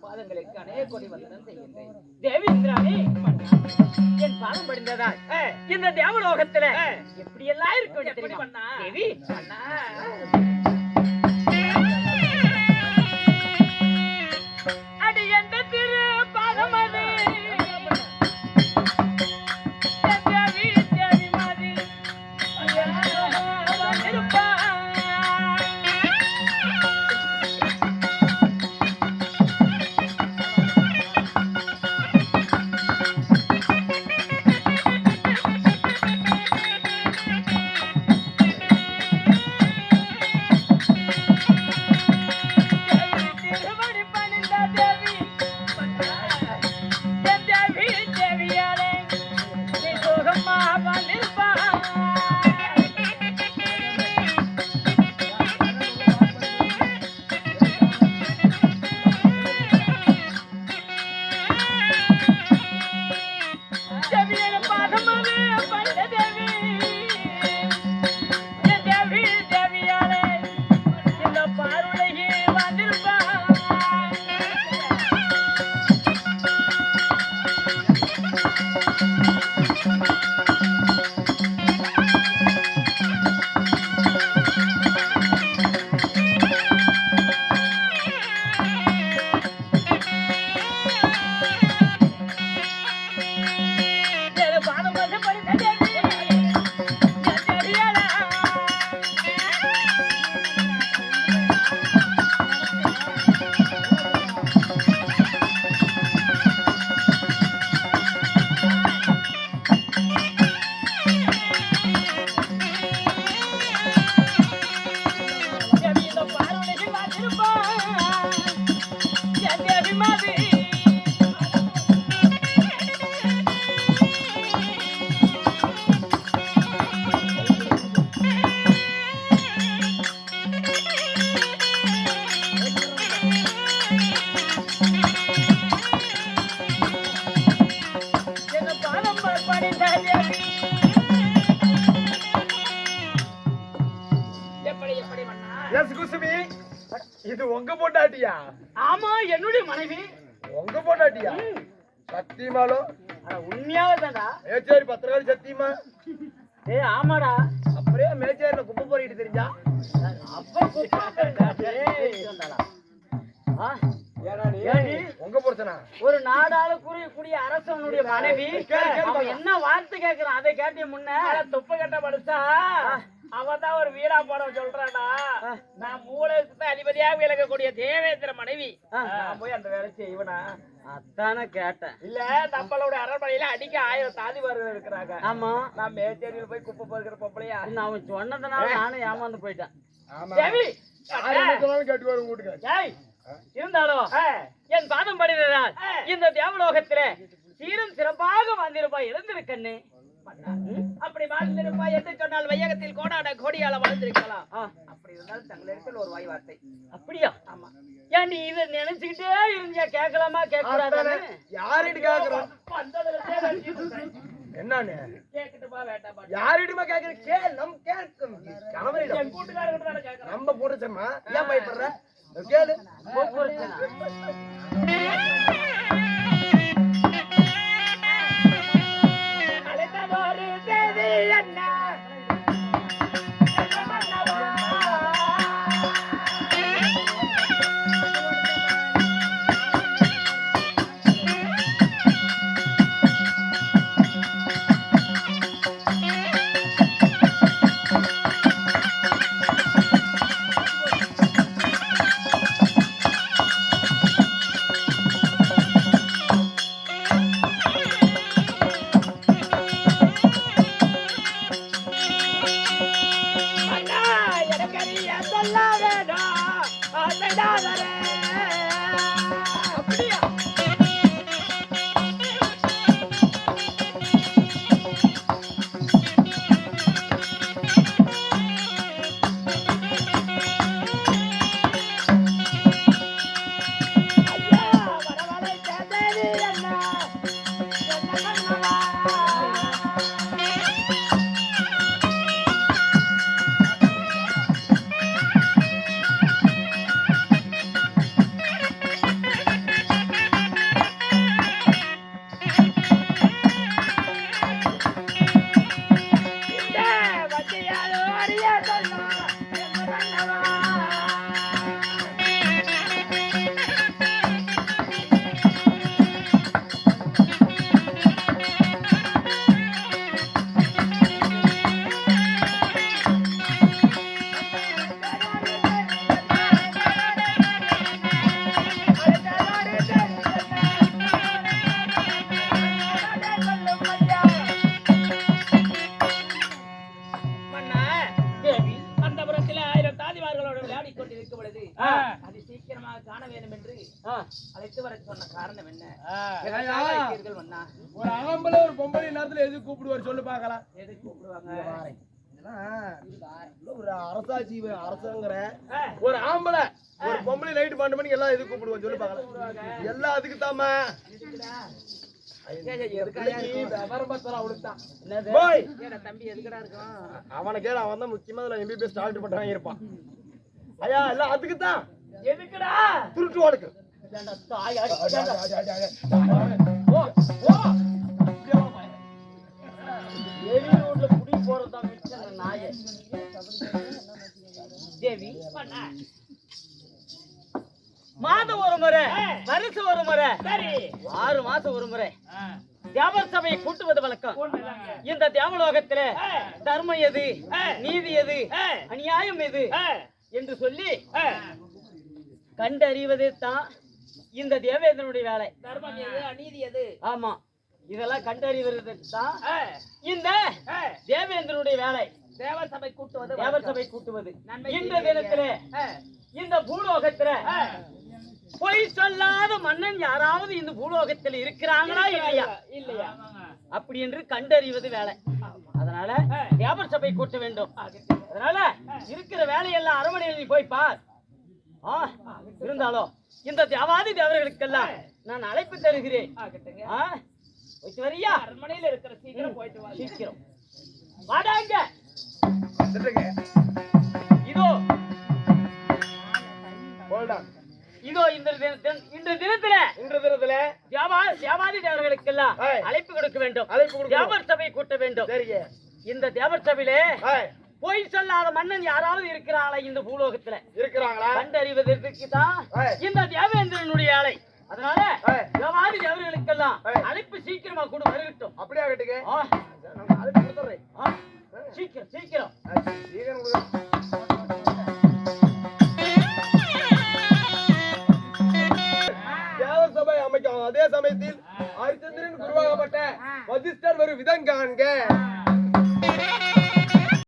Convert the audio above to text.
பாதங்களுக்கு அநேக கோடி வந்தனம் செய்கின்றேன். தேவி இந்திராணி, என் பாதம் படிந்ததால் இந்த தேவலோகத்துல எப்படி எல்லாம் இருக்க தெரியுமா தேவி? அடி எந்த திரு பாதம் அது இது உங்க பொண்டாட்டியா? ஆமா, என்னுடைய மனைவி. உங்க பொண்டாட்டியா? சத்தியமாலோ உண்மையாவதாடா மேச்சேரி பத்திரகாளி சத்தியமா ஏய் ஆமாடா அப்படியே மேச்சேரியில குப்பை போறிட்டு தெரிஞ்சா அப்ப வந்தாடா உங்க பிரச்சனை ஒரு நாடாளு கூடிய அரசனுடைய மனைவி அவன் என்ன வார்த்தை கேட்கிறான் அதை கேட்டிய முன்ன துப்பு கட்ட படுத்தா அவதான் ஒரு வீரா படம் சொல்றானா நான் மூலத்துக்கு அதிபதியாக விளக்கக்கூடிய தேவேந்திர மனைவி நான் போய் அந்த வேலை செய்வனா அதான கேட்டேன் இல்ல நம்மளோட அரண்மனையில அடிக்க 1000 தாதிமார்கள் இருக்கிறாங்க ஆமா நான் மேச்சேரியில போய் குப்பை பொறுக்கிற பொம்பளையா அவன் சொன்னதுனால நானும் ஏமாந்து போயிட்டேன் கேட்டு வீட்டுக்கு இருந்தாலும் என் பாதம் படிக்கிறார் இந்த தேவலோகத்திலே சீரும் சிறப்பாக வாழ்ந்திருப்பாய் இருந்திருக்கண்ணே அப்படி வாழ்ந்திருப்பாய் என்று சொன்னால் வையகத்தில் கோடியால வாழ்ந்திருக்கலாம் அப்படி இருந்தாலும் தங்களிடத்தில் ஒரு வாய் வார்த்தை அப்படியா ஆமா ஏன் நீ இதை நினைச்சுக்கிட்டே இருந்தியா கேட்கலாமா கேட்கக்கூடாது யாரிட்டு கேக்குறோம் என்னன்னு கேட்கட்டுமா வேண்டாமா யாரிடமா கேக்குற நம் கேட்கும் கணவரிடம் நம்ம போட்டுச்சம்மா ஏன் பயப்படுற கேளு அழைத்து வர சொன்ன காரணம் என்ன? ஒரு ஆம்பளை ஒரு பொம்பளை நேரத்துல எது கூப்பிடுவார் சொல்லு பாக்கலாம். எது கூப்பிடுவாங்க? ஒரு அரசாட்சி அரசாங்கிற ஒரு ஆம்பளை ஒரு பொம்பளை நைட்டு 12 மணிக்கு எல்லாம் எது கூப்பிடுவோம் சொல்லு பாக்கலாம். எல்லாம் அதுக்கு தாமா அவனை கேள அவன் தான் முக்கியமா MBBS டாக்டர் பண்றாங்க இருப்பான். ஐயா எல்லாம் அதுக்குதான். எதுக்குடா? துருட்டு வாளுக்கு குடி போறதுதான் மிச்சம் நாய தேவி. மாதம் ஒரு முறை, வருஷம் ஒரு முறை, 6 மாசம் ஒரு முறை தியாபர சபையை கூட்டுவது வழக்கம். இந்த தியாவலோகத்தில தர்மம் எது, நீதி எது, அநியாயம் எது என்று சொல்லி கண்டறிவதே தான் இந்த தேவேந்திரனுடைய வேலை. தர்மம் எது, அநீதி எது, ஆமா இதெல்லாம் கண்டறிவது தான் இந்த தேவேந்திரனுடைய வேலை. தேவர் சபை கூட்டுவது, தேவர் சபை கூட்டுவது. இந்த தினத்திலே இந்த பூலோகத்தில பொய் சொல்லாத மன்னன் யாராவது இந்த பூலோகத்தில் இருக்கிறாங்களா இல்லையா இல்லையா அப்படி என்று கண்டறிவது வேலை. அதனால தேவர் சபை கூட்ட வேண்டும். அதனால இருக்கிற வேலையெல்லாம் அரண்மனையில் நீ போய் பார். இருந்தாலும் இந்த தேவாதி தேவர்களுக்கெல்லாம் நான் அழைப்பு தருகிறேன். போயிட்டு வரியா? அரண்மனையில் இருக்கிற சீக்கிரம் போயிட்டு வா. சீக்கிரம் வாடாங்க. இதோ இதோ இன்று தினத்துல தேவாதி தேவர்களுக்கெல்லாம் அழைப்பு கொடுக்க வேண்டும். தேவர் சபை கூட்ட வேண்டும். இந்த தேவர் சபையிலே பொய் சொல்லாத மன்னன் யாராவது இருக்கிறாளா இந்த பூலோகத்துல? இருக்கிறாங்களா? கண்டறிவதற்கு தான் இந்த தேவேந்திரனுடைய ஆலை. அதனால தேவாதி தேவர்களுக்கெல்லாம் அழைப்பு சீக்கிரமா கூட வருகட்டும். அப்படியே ஆகட்டுங்க. சீக்கிரம் சீக்கிரம். தேவர் சபை அமைக்கும் அதே சமயத்தில் ஹரிச்சந்திரன் குருவாகப்பட்ட வசிஷ்டர் வரும் விதம் காண்க.